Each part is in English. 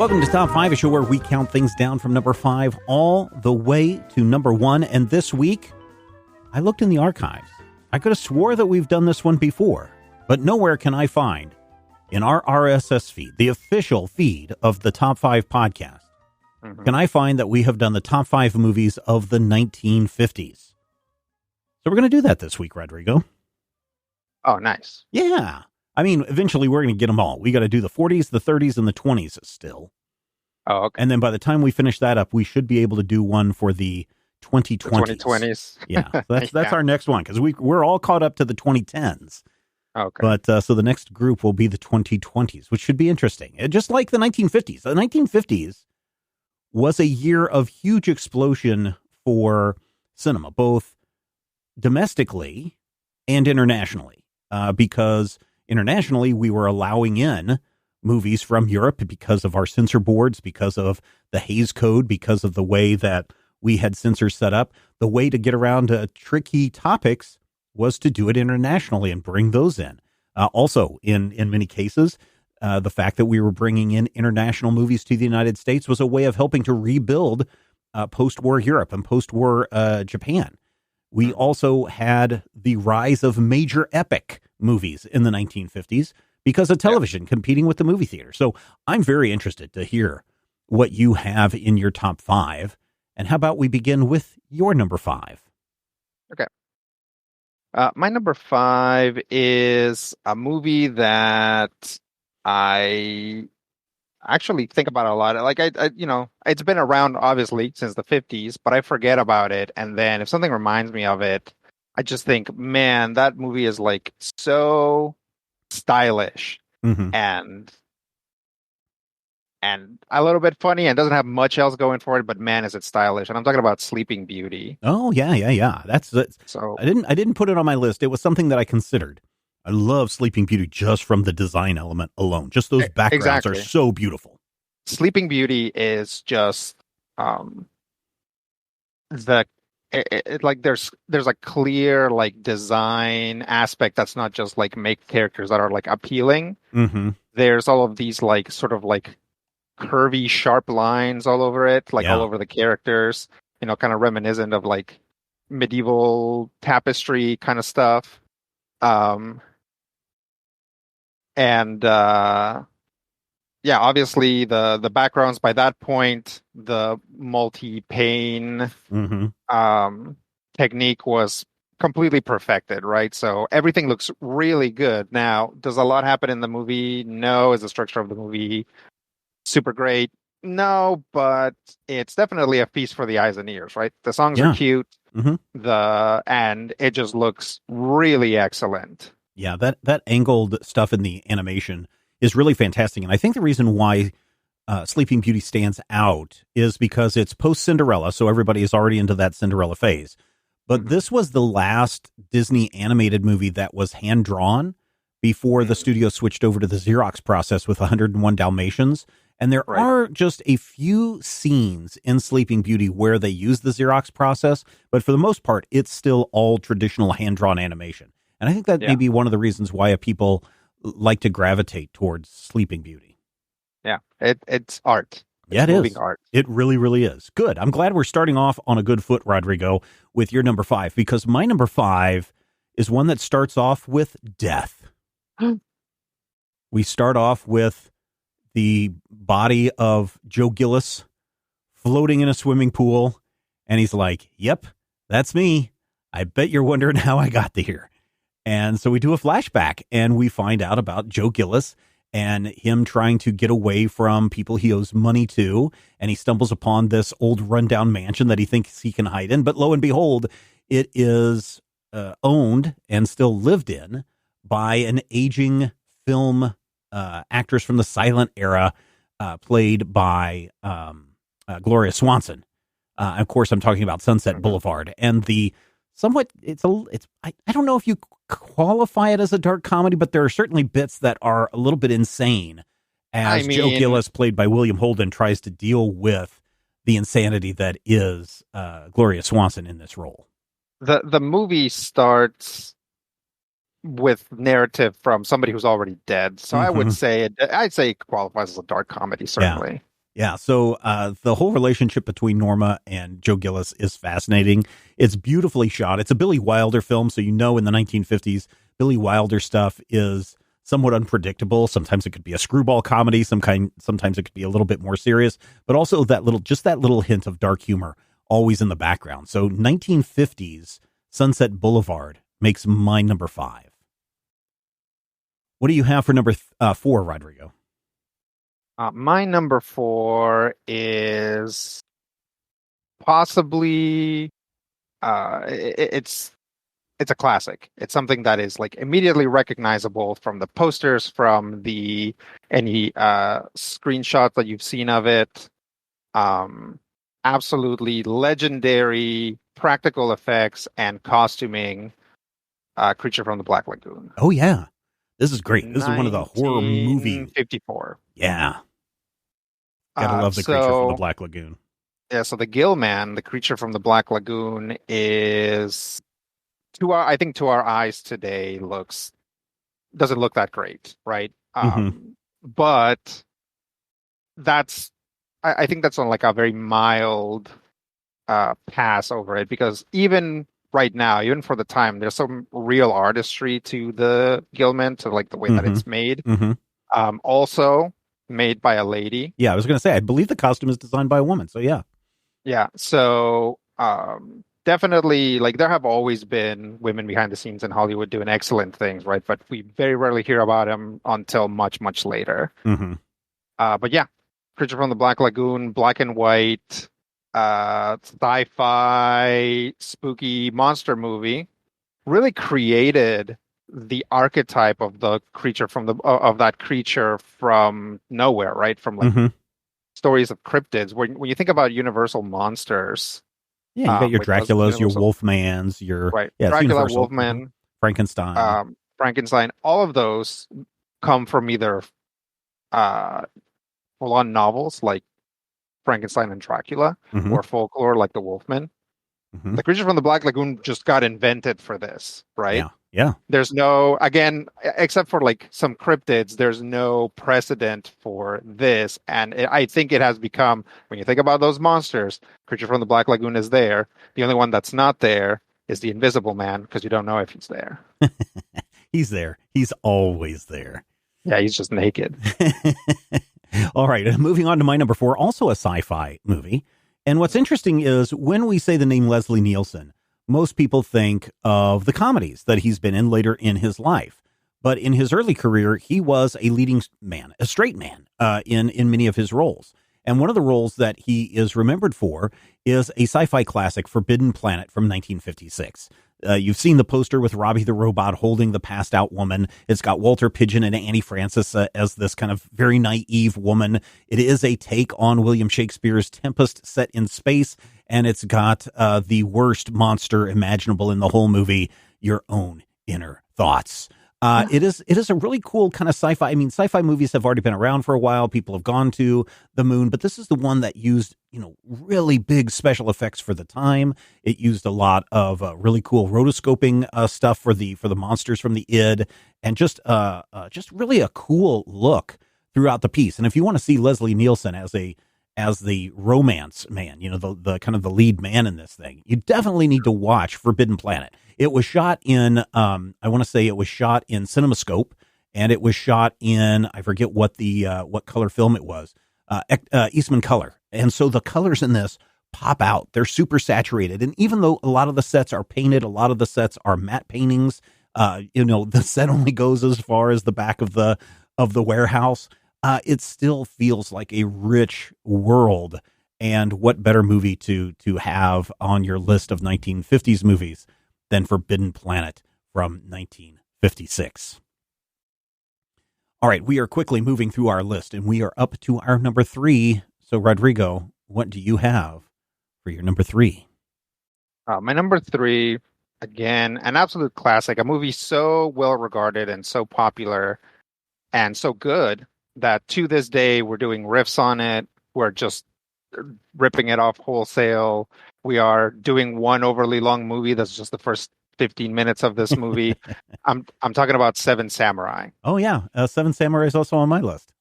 Welcome to Top 5, a show where we count things down from number 5 all the way to number 1. And this week, I looked in the archives. I could have swore that we've done this one before, but nowhere can I find in our RSS feed, the official feed of the Top 5 podcast, can I find that we have done the top 5 movies of the 1950s. So we're going to do that this week, Rodrigo. Oh, nice. Yeah. I mean, eventually we're going to get them all. We got to do the 40s, the 30s, and the 20s still. Oh, okay. And then by the time we finish that up, we should be able to do one for the 2020s. The 2020s. Yeah, so that's our next one, because we're all caught up to the 2010s. Okay. But so the next group will be the 2020s, which should be interesting. Just like the 1950s. The 1950s was a year of huge explosion for cinema, both domestically and internationally, because internationally we were allowing in movies from Europe because of our censor boards, because of the Hays Code, because of the way that we had censors set up. The way to get around tricky topics was to do it internationally and bring those in. Also, in many cases, the fact that we were bringing in international movies to the United States was a way of helping to rebuild post-war Europe and post-war Japan. We also had the rise of major epic movies in the 1950s because of television competing with the movie theater. So I'm very interested to hear what you have in your top 5. And how about we begin with your number 5? Okay. My number 5 is a movie that I actually think about a lot. Like I it's been around obviously since the 50s, but I forget about it. And then if something reminds me of it, I just think, man, that movie is like so stylish and a little bit funny and doesn't have much else going for it, but man, is it stylish. And I'm talking about Sleeping Beauty. Oh, yeah. That's so I didn't put it on my list. It was something that I considered. I love Sleeping Beauty just from the design element alone. Just those backgrounds are so beautiful. Sleeping Beauty is just there's a clear like design aspect that's not just like make characters that are like appealing. There's all of these like sort of like curvy sharp lines all over it, like all over the characters, kind of reminiscent of like medieval tapestry kind of stuff. Obviously the backgrounds by that point, the multi-pane technique was completely perfected, right? So everything looks really good. Now, does a lot happen in the movie? No. Is the structure of the movie super great? No, but it's definitely a feast for the eyes and ears, right? The songs are cute, and it just looks really excellent. Yeah, that angled stuff in the animation is really fantastic. And I think the reason why Sleeping Beauty stands out is because it's post-Cinderella, so everybody is already into that Cinderella phase. But this was the last Disney animated movie that was hand-drawn before the studio switched over to the Xerox process with 101 Dalmatians. And there are just a few scenes in Sleeping Beauty where they use the Xerox process, but for the most part, it's still all traditional hand-drawn animation. And I think that may be one of the reasons why people like to gravitate towards Sleeping Beauty. Yeah, it's art. Yeah, it is. Art. It really, really is. Good. I'm glad we're starting off on a good foot, Rodrigo, with your number 5, because my number 5 is one that starts off with death. We start off with the body of Joe Gillis floating in a swimming pool, and he's like, yep, that's me. I bet you're wondering how I got here. And so we do a flashback, and we find out about Joe Gillis and him trying to get away from people he owes money to. And he stumbles upon this old rundown mansion that he thinks he can hide in. But lo and behold, it is owned and still lived in by an aging film actress from the silent era, played by Gloria Swanson. Of course, I'm talking about Sunset Boulevard. And the somewhat, I don't know if you qualify it as a dark comedy, but there are certainly bits that are a little bit insane as Joe Gillis, played by William Holden, tries to deal with the insanity that is Gloria Swanson in this role. The movie starts with narrative from somebody who's already dead, so I would say I'd say it qualifies as a dark comedy, certainly. Yeah, so the whole relationship between Norma and Joe Gillis is fascinating. It's beautifully shot. It's a Billy Wilder film, so in the 1950s, Billy Wilder stuff is somewhat unpredictable. Sometimes it could be a screwball comedy, sometimes it could be a little bit more serious, but also that little hint of dark humor always in the background. So 1950s Sunset Boulevard makes my number 5. What do you have for number 4, Rodrigo? My number 4 is possibly it's a classic. It's something that is like immediately recognizable from the posters, from the any screenshots that you've seen of it. Um, Absolutely legendary practical effects and costuming. Creature from the Black Lagoon, Oh yeah, this is great. This is one of the horror movie. 1954. Yeah, gotta love the Creature from the Black Lagoon. Yeah, so the Gill Man, the Creature from the Black Lagoon, is I think to our eyes today doesn't look that great, right? But that's I think that's on like a very mild pass over it, because even right now, even for the time, there's some real artistry to the Gilman, to like the way that it's made. Also made by a lady. Yeah, I was going to say, I believe the costume is designed by a woman. So yeah. Yeah. So definitely, like, there have always been women behind the scenes in Hollywood doing excellent things, right? But we very rarely hear about them until much, much later. But yeah, Creature from the Black Lagoon, black and white, sci-fi, spooky monster movie, really created the archetype of the creature of that creature from nowhere, right? From like stories of cryptids. When you think about Universal monsters, yeah, you got your Draculas, your Wolfmans, your Dracula, Wolfman, Frankenstein, Frankenstein. All of those come from either full-on novels like Frankenstein and Dracula, or folklore like the Wolfman. The Creature from the Black Lagoon just got invented for this, right? Yeah. There's no, again, except for like some cryptids, there's no precedent for this. And I think it has become, when you think about those monsters, Creature from the Black Lagoon is there. The only one that's not there is the Invisible Man, because you don't know if he's there. He's there. He's always there. Yeah, he's just naked. All right, moving on to my number 4, also a sci-fi movie. And what's interesting is when we say the name Leslie Nielsen, most people think of the comedies that he's been in later in his life. But in his early career, he was a leading man, a straight man, in many of his roles. And one of the roles that he is remembered for is a sci-fi classic, Forbidden Planet from 1956. You've seen the poster with Robbie the Robot holding the passed out woman. It's got Walter Pidgeon and Annie Francis as this kind of very naive woman. It is a take on William Shakespeare's Tempest set in space, and it's got the worst monster imaginable in the whole movie, your own inner thoughts. It is a really cool kind of sci-fi. I mean, sci-fi movies have already been around for a while. People have gone to the moon, but this is the one that used, really big special effects for the time. It used a lot of really cool rotoscoping stuff for the monsters from the id, and just really a cool look throughout the piece. And if you want to see Leslie Nielsen as the romance man, the kind of the lead man in this thing, you definitely need to watch Forbidden Planet. It was shot in, I want to say it was shot in CinemaScope, and it was shot in, I forget what what color film it was, Eastman Color. And so the colors in this pop out. They're super saturated. And even though a lot of the sets are painted, a lot of the sets are matte paintings, the set only goes as far as the back of the warehouse. It still feels like a rich world. And what better movie to have on your list of 1950s movies than Forbidden Planet from 1956. All right, we are quickly moving through our list, and we are up to our number 3. So, Rodrigo, what do you have for your number 3? My number 3, again, an absolute classic, a movie so well regarded and so popular and so good that to this day we're doing riffs on it. We're just ripping it off wholesale. We are doing one overly long movie that's just the first 15 minutes of this movie. I'm talking about Seven Samurai. Oh yeah, Seven Samurai is also on my list.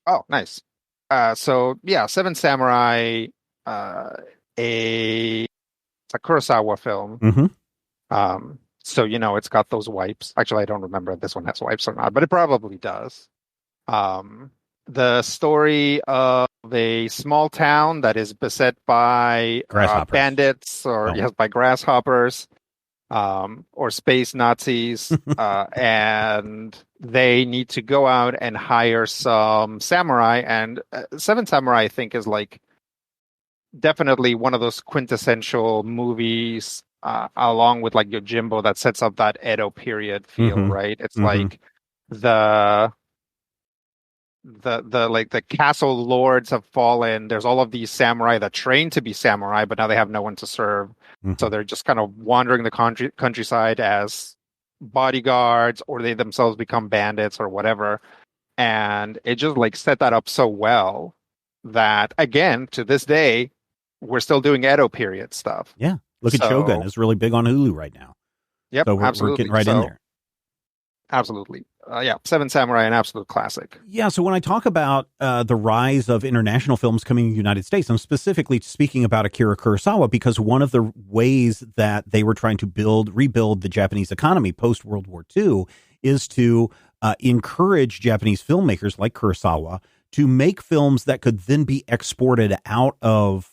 Oh, nice. So yeah, Seven Samurai, uh, a it's a Kurosawa film. Mm-hmm. So it's got those wipes. Actually, I don't remember if this one has wipes or not, but it probably does. Um, the story of a small town that is beset by Grasshoppers. bandits, or Oh. yes, by grasshoppers, or space Nazis, and they need to go out and hire some samurai. And Seven Samurai, I think, is like definitely one of those quintessential movies, along with like Yojimbo, that sets up that Edo period feel, Mm-hmm. right? It's Mm-hmm. like the the like the castle lords have fallen. There's all of these samurai that train to be samurai, but now they have no one to serve. So Mm-hmm. they're just kind of wandering the countryside as bodyguards, or they themselves become bandits or whatever. And it just like set that up so well that, again, to this day, we're still doing Edo period stuff. Yeah. Look at Shogun. So, It's really big on Hulu right now. yep, So we're getting absolutely. right in So, there. absolutely. Yeah, Seven Samurai, an absolute classic. Yeah, so when I talk about the rise of international films coming to the United States, I'm specifically speaking about Akira Kurosawa, because one of the ways that they were trying to rebuild the Japanese economy post World War II is to encourage Japanese filmmakers like Kurosawa to make films that could then be exported out of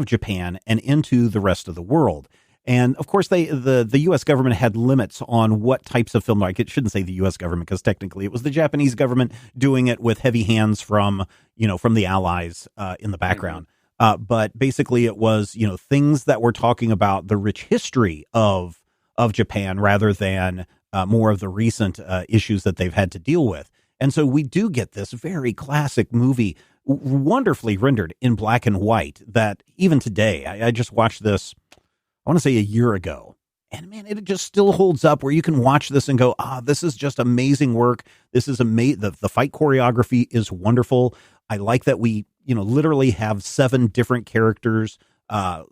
Japan and into the rest of the world. And of course, the U.S. government had limits on what types of film. Like, it shouldn't say the U.S. government, because technically it was the Japanese government doing it with heavy hands from the Allies in the background. But basically, it was things that were talking about the rich history of Japan, rather than more of the recent issues that they've had to deal with. And so we do get this very classic movie, wonderfully rendered in black and white. That even today, I just watched this, I want to say a year ago. And man, it just still holds up, where you can watch this and go, this is just amazing work. This is amazing. The fight choreography is wonderful. I like that we, literally have 7 different characters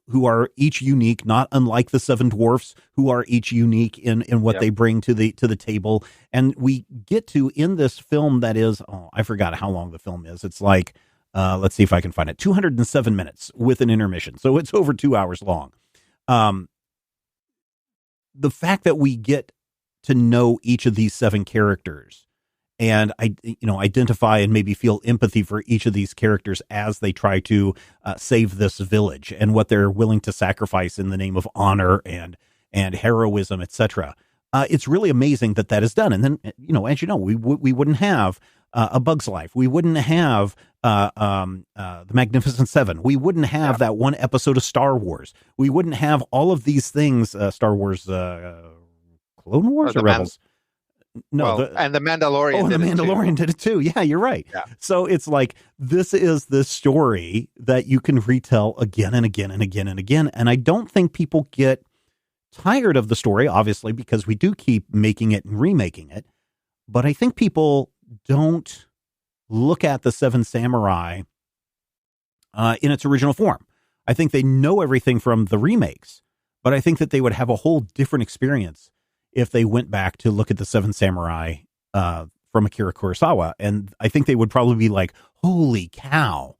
who are each unique, not unlike the 7 dwarfs, who are each unique in what Yep. they bring to the table. And we get to, in this film that is, I forgot how long the film is. It's like, let's see if I can find it, 207 minutes with an intermission. So it's over 2 hours long. The fact that we get to know each of these 7 characters, and identify and maybe feel empathy for each of these characters as they try to save this village, and what they're willing to sacrifice in the name of honor and heroism, etc. It's really amazing that is done. And then, as you know, we wouldn't have A Bug's Life. We wouldn't have The Magnificent Seven. We wouldn't have that one episode of Star Wars. We wouldn't have all of these things. Star Wars, Clone Wars, or Rebels? No, and the Mandalorian. The Mandalorian did it too. Yeah, you're right. Yeah. So it's like, this is this story that you can retell again and again and again and again. And I don't think people get tired of the story, obviously, because we do keep making it and remaking it. But I think people don't look at the Seven Samurai in its original form. I think they know everything from the remakes, but I think that they would have a whole different experience if they went back to look at the Seven Samurai from Akira Kurosawa. And I think they would probably be like, holy cow.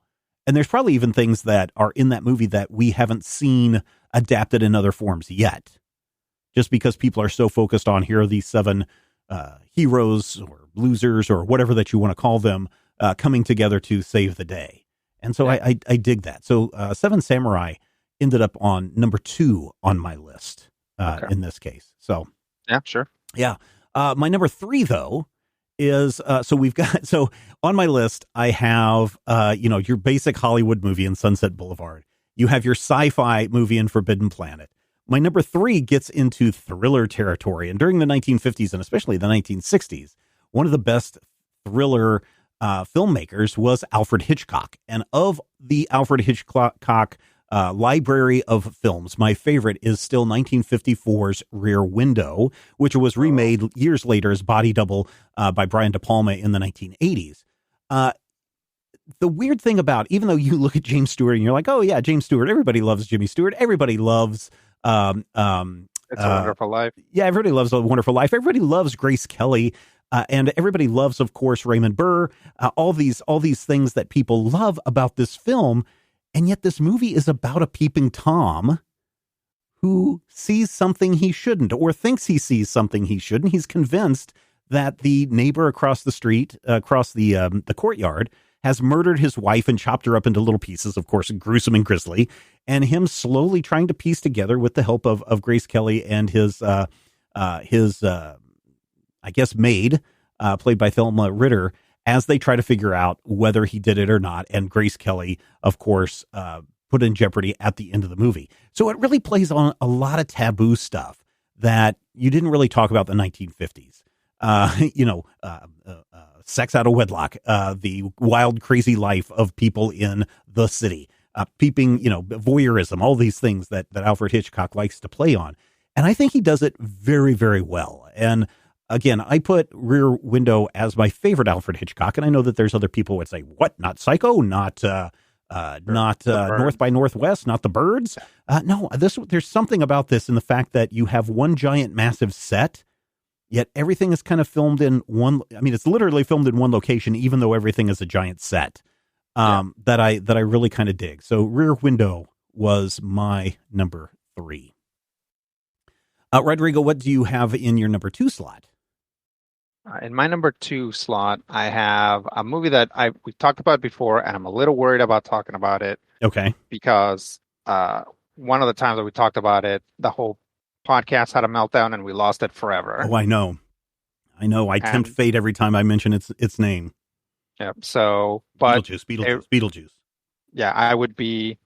And there's probably even things that are in that movie that we haven't seen adapted in other forms yet, just because people are so focused on, here are these 7 heroes or losers or whatever that you want to call them, coming together to save the day. And so I dig that. So Seven Samurai ended up on number 2 on my list in this case. So Yeah, sure. yeah. My number 3, though, is so on my list, I have, your basic Hollywood movie in Sunset Boulevard. You have your sci-fi movie in Forbidden Planet. My number 3 gets into thriller territory. And during the 1950s and especially the 1960s, one of the best thriller filmmakers was Alfred Hitchcock. And of the Alfred Hitchcock library of films, my favorite is still 1954's Rear Window, which was remade years later as Body Double by Brian De Palma in the 1980s. The weird thing about, even though you look at James Stewart and you're like, oh yeah, James Stewart, everybody loves Jimmy Stewart, everybody loves It's a Wonderful Life. yeah, everybody loves A Wonderful Life, everybody loves Grace Kelly. And everybody loves, of course, Raymond Burr, all these things that people love about this film. And yet this movie is about a peeping Tom who sees something he shouldn't, or thinks he sees something he shouldn't. He's convinced that the neighbor across the street, across the courtyard, has murdered his wife and chopped her up into little pieces, of course, gruesome and grisly, and him slowly trying to piece together, with the help of Grace Kelly and his I guess, maid, played by Thelma Ritter, as they try to figure out whether he did it or not. And Grace Kelly, of course, put in jeopardy at the end of the movie. So it really plays on a lot of taboo stuff that you didn't really talk about in the 1950s. Sex out of wedlock, the wild, crazy life of people in the city, peeping, voyeurism, all these things that Alfred Hitchcock likes to play on. And I think he does it very, very well. And again, I put Rear Window as my favorite Alfred Hitchcock. And I know that there's other people who would say, what? Not Psycho? Not North by Northwest? Not The Birds? No, there's something about this in the fact that you have one giant, massive set, yet everything is kind of filmed in one. I mean, it's literally filmed in one location, even though everything is a giant set. That I really kind of dig. So Rear Window was my number 3. Rodrigo, what do you have in your number 2 slot? In my number 2 slot, I have a movie that we've talked about before, and I'm a little worried about talking about it. Okay. Because one of the times that we talked about it, the whole podcast had a meltdown, and we lost it forever. Oh, I know. I tempt fate every time I mention its name. Yeah. So, but Beetlejuice. Yeah, I would be.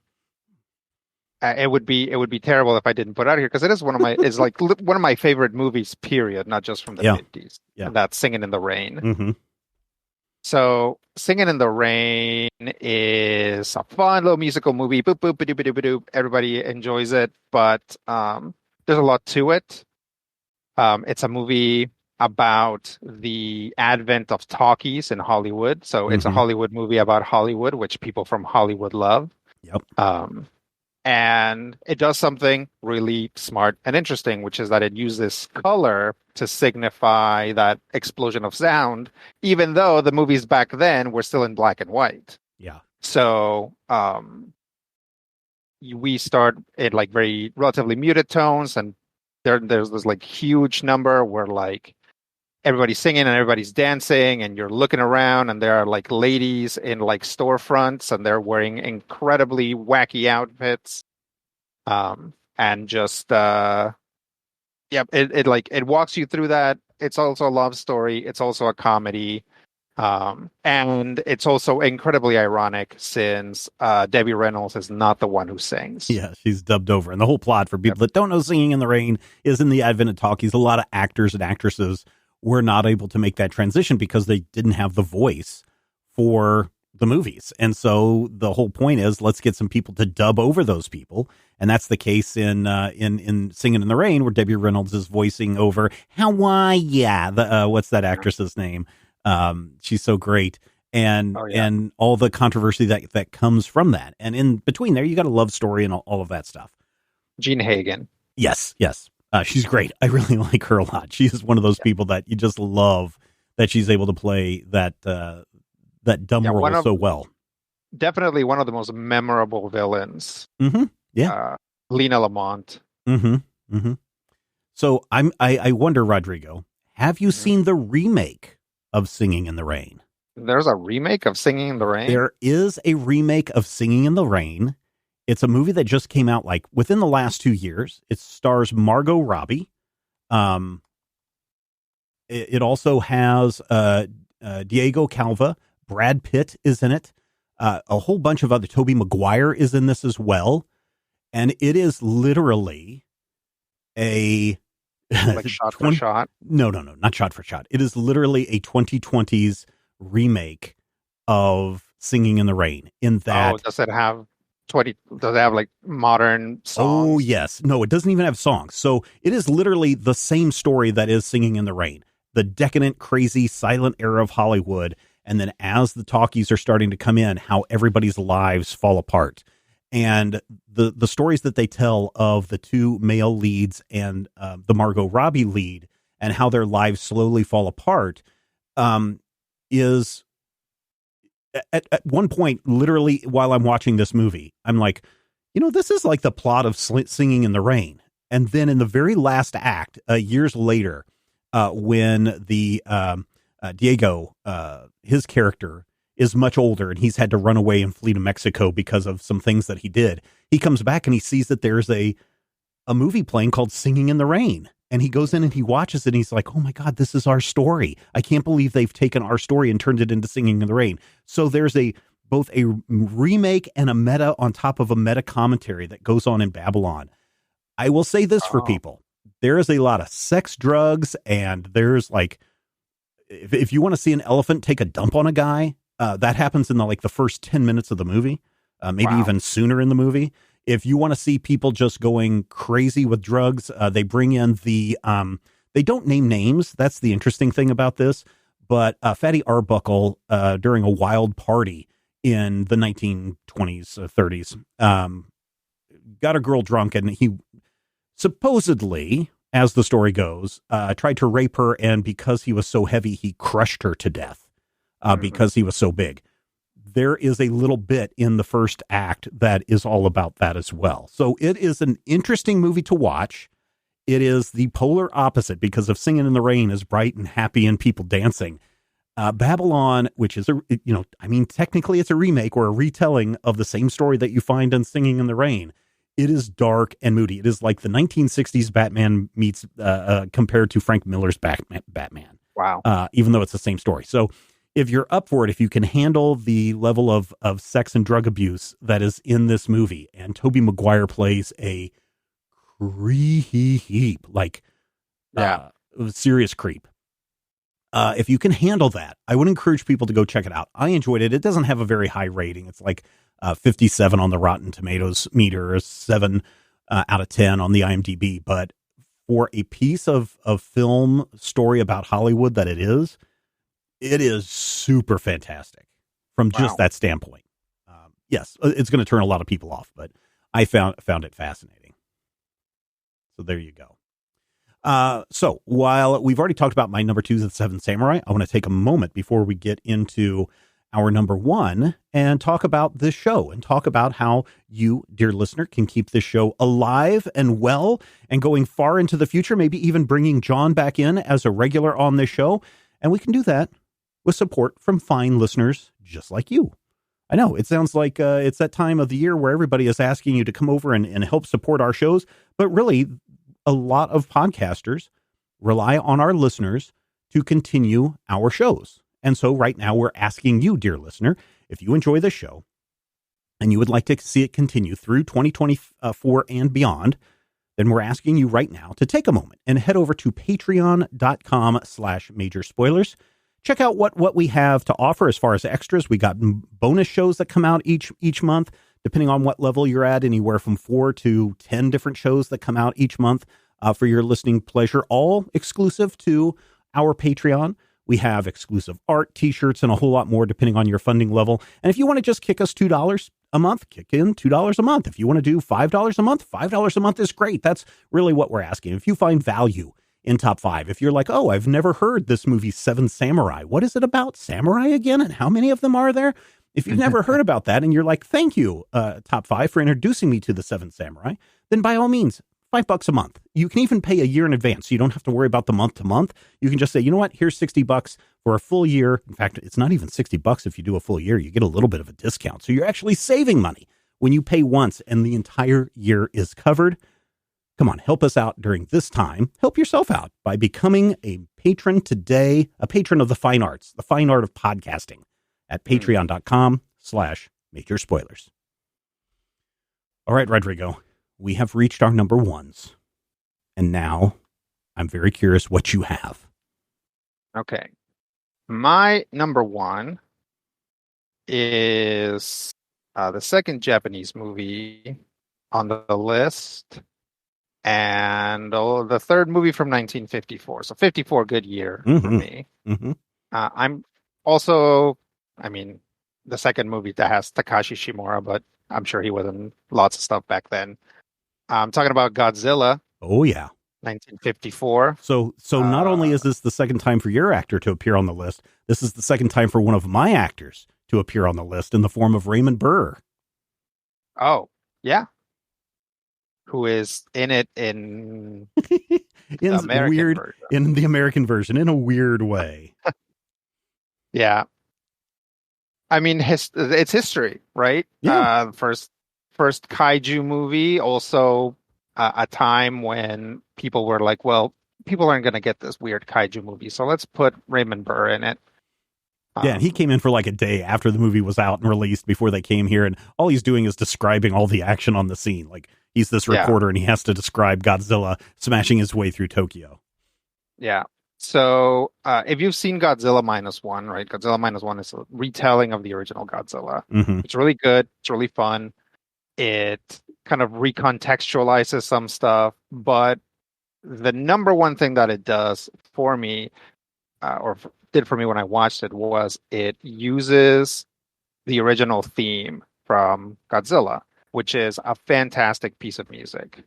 It would be terrible if I didn't put it out here, because it is one of my favorite movies, period, not just from the 50s. Yeah. And that's Singing in the Rain. Mm-hmm. So Singing in the Rain is a fun little musical movie. Boop, boop, ba-doop, ba-doop, ba-doop. Everybody enjoys it, but there's a lot to it. It's a movie about the advent of talkies in Hollywood. So it's a Hollywood movie about Hollywood, which people from Hollywood love. Yep. And it does something really smart and interesting, which is that it uses color to signify that explosion of sound, even though the movies back then were still in black and white. Yeah. So we start at like very relatively muted tones, and there's this like huge number where like everybody's singing and everybody's dancing, and you're looking around, and there are like ladies in like storefronts, and they're wearing incredibly wacky outfits. And just it walks you through that. It's also a love story. It's also a comedy. And it's also incredibly ironic, since Debbie Reynolds is not the one who sings. Yeah, she's dubbed over. And the whole plot, for people that don't know, Singing in the Rain is in the advent of talkies. A lot of actors and actresses were not able to make that transition because they didn't have the voice for the movies. And so the whole point is, let's get some people to dub over those people. And that's the case in Singing in the Rain, where Debbie Reynolds is voicing over what's that actress's name? She's so great. And and all the controversy that comes from that. And in between there, you got a love story and all of that stuff. Jean Hagen. Yes. She's great. I really like her a lot. She is one of those people that you just love, that she's able to play that dumb role so well. Definitely one of the most memorable villains. Mm-hmm. Yeah. Lena Lamont. Mm-hmm. Mm-hmm. So I wonder, Rodrigo, have you seen the remake of Singing in the Rain? There's a remake of Singing in the Rain? There is a remake of Singing in the Rain. It's a movie that just came out like within the last 2 years. It stars Margot Robbie. It also has Diego Calva. Brad Pitt is in it. A whole bunch of other. Tobey Maguire is in this as well. And it is literally a like shot for shot. No, not shot for shot. It is literally a 2020s remake of Singing in the Rain. In that, does it have like modern songs? Oh yes, no, it doesn't even have songs. So it is literally the same story that is Singing in the Rain. The decadent, crazy, silent era of Hollywood, and then as the talkies are starting to come in, how everybody's lives fall apart. And the stories that they tell of the two male leads and the Margot Robbie lead, and how their lives slowly fall apart, is at one point, literally while I'm watching this movie, I'm like, this is like the plot of Singing in the Rain. And then in the very last act, years later, when the Diego, his character, is much older and he's had to run away and flee to Mexico because of some things that he did, he comes back and he sees that there's a movie playing called Singing in the Rain. And he goes in and he watches it and he's like, oh my God, this is our story. I can't believe they've taken our story and turned it into Singing in the Rain. So there's both a remake and a meta on top of a meta commentary that goes on in Babylon. I will say this for people. There is a lot of sex, drugs, and there's like, if you want to see an elephant take a dump on a guy, that happens in the first 10 minutes of the movie, maybe even sooner in the movie. If you want to see people just going crazy with drugs, they bring in they don't name names. That's the interesting thing about this. But Fatty Arbuckle, during a wild party in the 1920s, 30s, got a girl drunk, and he supposedly, as the story goes, tried to rape her. And because he was so heavy, he crushed her to death because he was so big. There is a little bit in the first act that is all about that as well. So it is an interesting movie to watch. It is the polar opposite because of Singing in the Rain is bright and happy and people dancing. Babylon, which is technically it's a remake or a retelling of the same story that you find in Singing in the Rain. It is dark and moody. It is like the 1960s Batman meets compared to Frank Miller's Batman. Wow. Even though it's the same story. So if you're up for it, if you can handle the level of sex and drug abuse that is in this movie, and Tobey Maguire plays a creep, serious creep. If you can handle that, I would encourage people to go check it out. I enjoyed it. It doesn't have a very high rating. It's like 57 on the Rotten Tomatoes meter, 7 out of 10 on the IMDb. But for a piece of film story about Hollywood that it is super fantastic from just that standpoint. Yes, it's going to turn a lot of people off, but I found it fascinating. So there you go. So while we've already talked about my number 2 is The Seven Samurai, I want to take a moment before we get into our number 1 and talk about this show and talk about how you, dear listener, can keep this show alive and well and going far into the future, maybe even bringing John back in as a regular on this show. And we can do that with support from fine listeners just like you. I know it sounds like it's that time of the year where everybody is asking you to come over and help support our shows. But really, a lot of podcasters rely on our listeners to continue our shows. And so right now we're asking you, dear listener, if you enjoy this show and you would like to see it continue through 2024 and beyond, then we're asking you right now to take a moment and head over to patreon.com/major spoilers. Check out what we have to offer as far as extras. We got bonus shows that come out each month, depending on what level you're at, anywhere from 4 to 10 different shows that come out each month for your listening pleasure, all exclusive to our Patreon. We have exclusive art, t-shirts, and a whole lot more depending on your funding level. And if you want to just kick us $2 a month, kick in $2 a month. If you want to do $5 a month, $5 a month is great. That's really what we're asking. If you find value in Top 5, if you're like, oh, I've never heard this movie Seven Samurai. What is it about? Samurai again? And how many of them are there? If you've never heard about that and you're like, thank you, Top 5, for introducing me to the Seven Samurai, then by all means, $5 a month. You can even pay a year in advance. So you don't have to worry about the month to month. You can just say, you know what, here's $60 for a full year. In fact, it's not even $60 if you do a full year. You get a little bit of a discount. So you're actually saving money when you pay once and the entire year is covered. Come on, help us out during this time. Help yourself out by becoming a patron today, a patron of the fine arts, the fine art of podcasting at patreon.com/major spoilers. All right, Rodrigo, we have reached our number 1s. And now I'm very curious what you have. Okay. My number 1 is the second Japanese movie on the list. And the third movie from 1954. So 54, good year for me. Mm-hmm. I'm also, the second movie that has Takashi Shimura, but I'm sure he was in lots of stuff back then. I'm talking about Godzilla. Oh, yeah. 1954. So not only is this the second time for your actor to appear on the list, this is the second time for one of my actors to appear on the list in the form of Raymond Burr. Oh, yeah. Who is in it in in the American weird version. In the American version in a weird way. Yeah. I mean, it's history, right? Yeah. First kaiju movie, also a time when people were like, well, people aren't going to get this weird kaiju movie, so let's put Raymond Burr in it. Yeah, and he came in for like a day after the movie was out and released before they came here, and all he's doing is describing all the action on the scene. Like, he's this reporter, and he has to describe Godzilla smashing his way through Tokyo. Yeah. So, if you've seen Godzilla -1, right? Godzilla -1 is a retelling of the original Godzilla. Mm-hmm. It's really good. It's really fun. It kind of recontextualizes some stuff, but the number one thing that it does for me, did for me when I watched it, was it uses the original theme from Godzilla, which is a fantastic piece of music.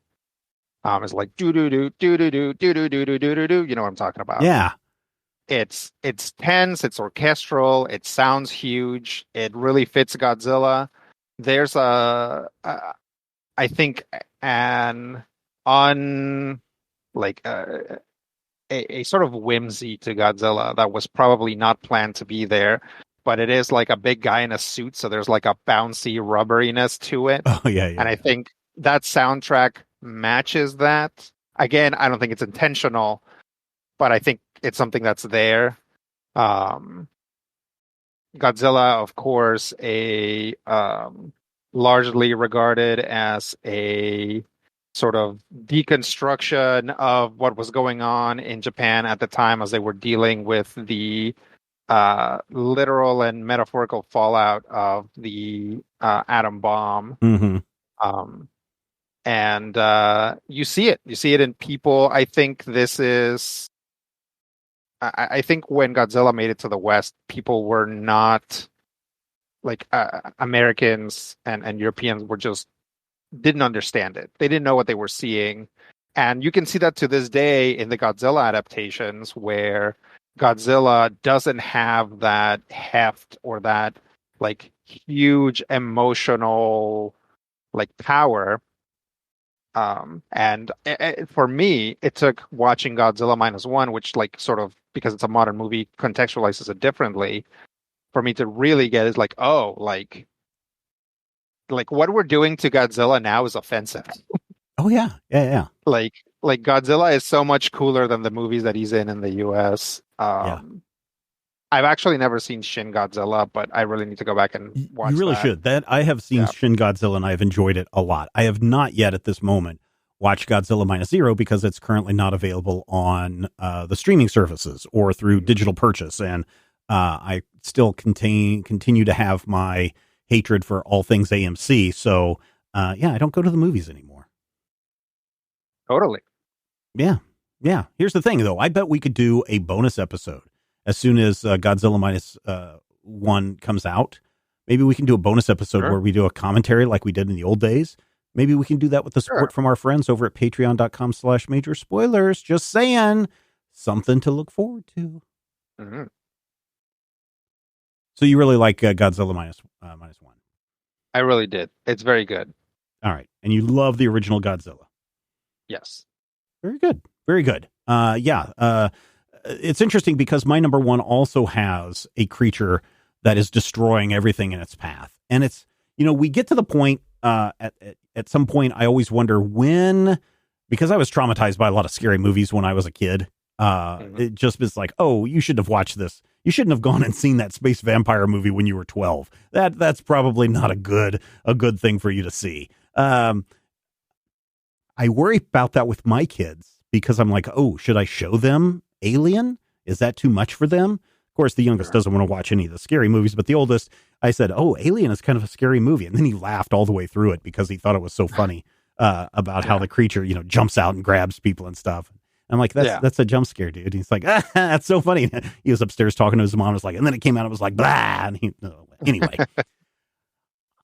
It's like do do do do do do do do do do do do. You know what I'm talking about? Yeah. It's tense. It's orchestral. It sounds huge. It really fits Godzilla. There's I think a sort of whimsy to Godzilla that was probably not planned to be there, but it is like a big guy in a suit, so there's like a bouncy rubberiness to it. Oh yeah. And I think that soundtrack matches that. Again, I don't think it's intentional, but I think it's something that's there. Godzilla, of course, largely regarded as a sort of deconstruction of what was going on in Japan at the time, as they were dealing with the literal and metaphorical fallout of the atom bomb. Mm-hmm. And you see it in people. I think I think when Godzilla made it to the West, people were not like Americans and Europeans were just didn't understand it. They didn't know what they were seeing. And you can see that to this day in the Godzilla adaptations, where Godzilla doesn't have that heft or that like huge emotional like power. And for me, it took watching Godzilla -1, which like sort of, because it's a modern movie, contextualizes it differently, for me to really get it like, oh, like what we're doing to Godzilla now is offensive. Oh yeah. Like Godzilla is so much cooler than the movies that he's in the US. I've actually never seen Shin Godzilla, but I really need to go back and watch. You really should. That I have seen Shin Godzilla, and I have enjoyed it a lot. I have not yet at this moment watched Godzilla -0 because it's currently not available on the streaming services or through digital purchase, and I still continue to have my hatred for all things AMC. So I don't go to the movies anymore. Totally. Yeah. Here's the thing, though. I bet we could do a bonus episode as soon as Godzilla -1 comes out. Maybe we can do a bonus episode where we do a commentary like we did in the old days. Maybe we can do that with the support from our friends over at patreon.com/major spoilers. Just saying, something to look forward to. Mm-hmm. So you really like Godzilla -1? I really did. It's very good. All right. And you love the original Godzilla? Yes. Very good. Very good. It's interesting because my number one also has a creature that is destroying everything in its path. And it's, we get to the point at some point, I always wonder when, because I was traumatized by a lot of scary movies when I was a kid. It just was like, oh, you shouldn't have watched this. You shouldn't have gone and seen that space vampire movie when you were 12. That's probably not a good thing for you to see. I worry about that with my kids because I'm like, oh, should I show them Alien? Is that too much for them? Of course, the youngest doesn't want to watch any of the scary movies, but the oldest, I said, oh, Alien is kind of a scary movie. And then he laughed all the way through it because he thought it was so funny about how the creature, jumps out and grabs people and stuff. I'm like, that's a jump scare, dude. He's like, that's so funny. He was upstairs talking to his mom. It was like, and then it came out. It was like, blah. And anyway,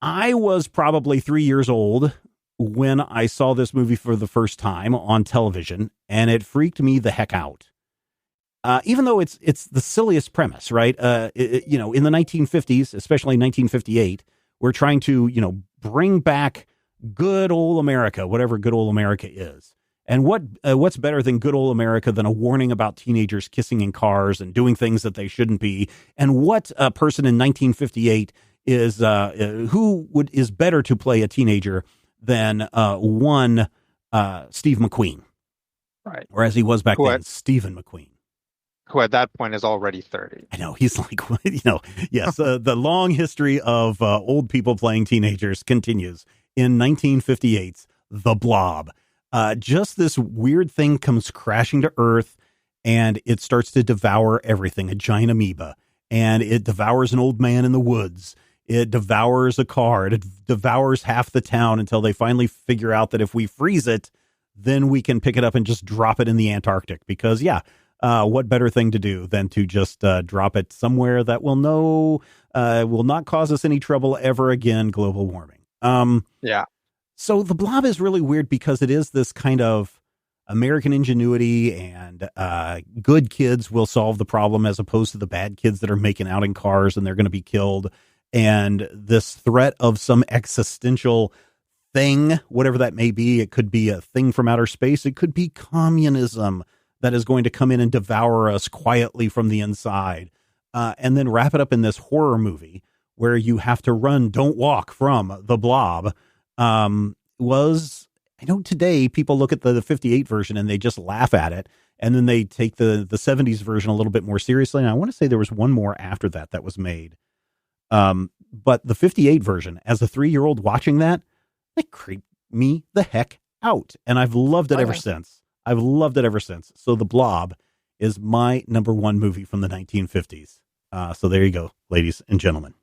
I was probably 3 years old when I saw this movie for the first time on television, and it freaked me the heck out. Even though it's the silliest premise, right? You know, in the 1950s, especially 1958, we're trying to, you know, bring back good old America, whatever good old America is. And what's better than good old America than a warning about teenagers kissing in cars and doing things that they shouldn't be? And what a person in 1958 is is better to play a teenager than one Steve McQueen, Right? or as he was back then, Stephen McQueen, who at that point is already 30. I know, he's like, you know, yes, the long history of old people playing teenagers continues in 1958's The Blob. Just this weird thing comes crashing to Earth, and it starts to devour everything, a giant amoeba, and it devours an old man in the woods. It devours a car. It devours half the town until they finally figure out that if we freeze it, then we can pick it up and just drop it in the Antarctic. Because, what better thing to do than to just drop it somewhere that will not cause us any trouble ever again, global warming. Yeah. So The Blob is really weird because it is this kind of American ingenuity and good kids will solve the problem as opposed to the bad kids that are making out in cars and they're going to be killed. And this threat of some existential thing, whatever that may be, it could be a thing from outer space. It could be communism that is going to come in and devour us quietly from the inside. And then wrap it up in this horror movie where you have to run, don't walk from The Blob. I know today people look at the 58 version and they just laugh at it. And then they take the 70s version a little bit more seriously. And I want to say there was one more after that was made. But the 58 version, as a 3-year-old watching that creeped me the heck out. And I've loved it ever since. I've loved it ever since. So The Blob is my number one movie from the 1950s. So there you go, ladies and gentlemen.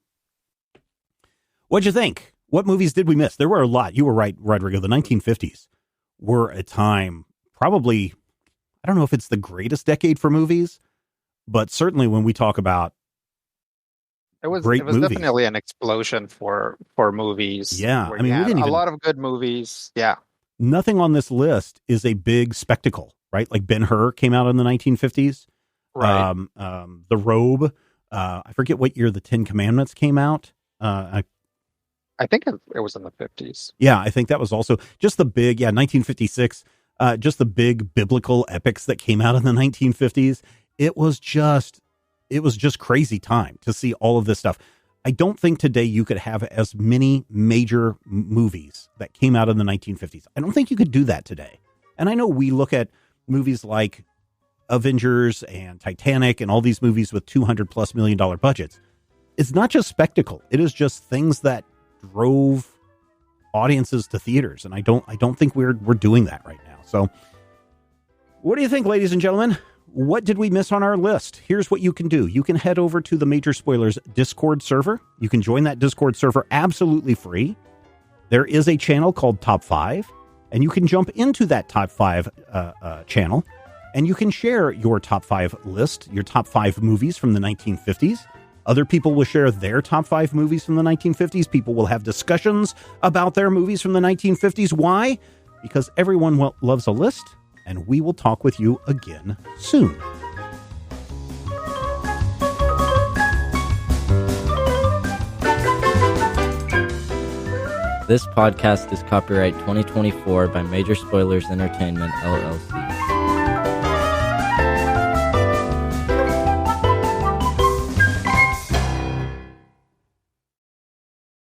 What'd you think? What movies did we miss? There were a lot. You were right, Rodrigo. The 1950s were a time, probably, I don't know if it's the greatest decade for movies, but certainly when we talk about it was movies. Definitely an explosion for movies. Yeah. I mean, we didn't a lot of good movies. Yeah. Nothing on this list is a big spectacle, right? Like Ben-Hur came out in the 1950s. Right. The Robe. I forget what year the 10 Commandments came out. I think it was in the 50s. Yeah, I think that was also just the big, 1956, just the big biblical epics that came out in the 1950s. It was just crazy time to see all of this stuff. I don't think today you could have as many major movies that came out in the 1950s. I don't think you could do that today. And I know we look at movies like Avengers and Titanic and all these movies with $200+ million budgets. It's not just spectacle. It is just things that drove audiences to theaters. And I don't think we're doing that right now. So what do you think, ladies and gentlemen? What did we miss on our list? Here's what you can do. You can head over to the Major Spoilers Discord server. You can join that Discord server absolutely free. There is a channel called Top 5, and you can jump into that Top 5 channel, and you can share your Top 5 list, your Top 5 movies from the 1950s. Other people will share their Top 5 movies from the 1950s. People will have discussions about their movies from the 1950s. Why? Because everyone loves a list. And we will talk with you again soon. This podcast is copyright 2024 by Major Spoilers Entertainment, LLC.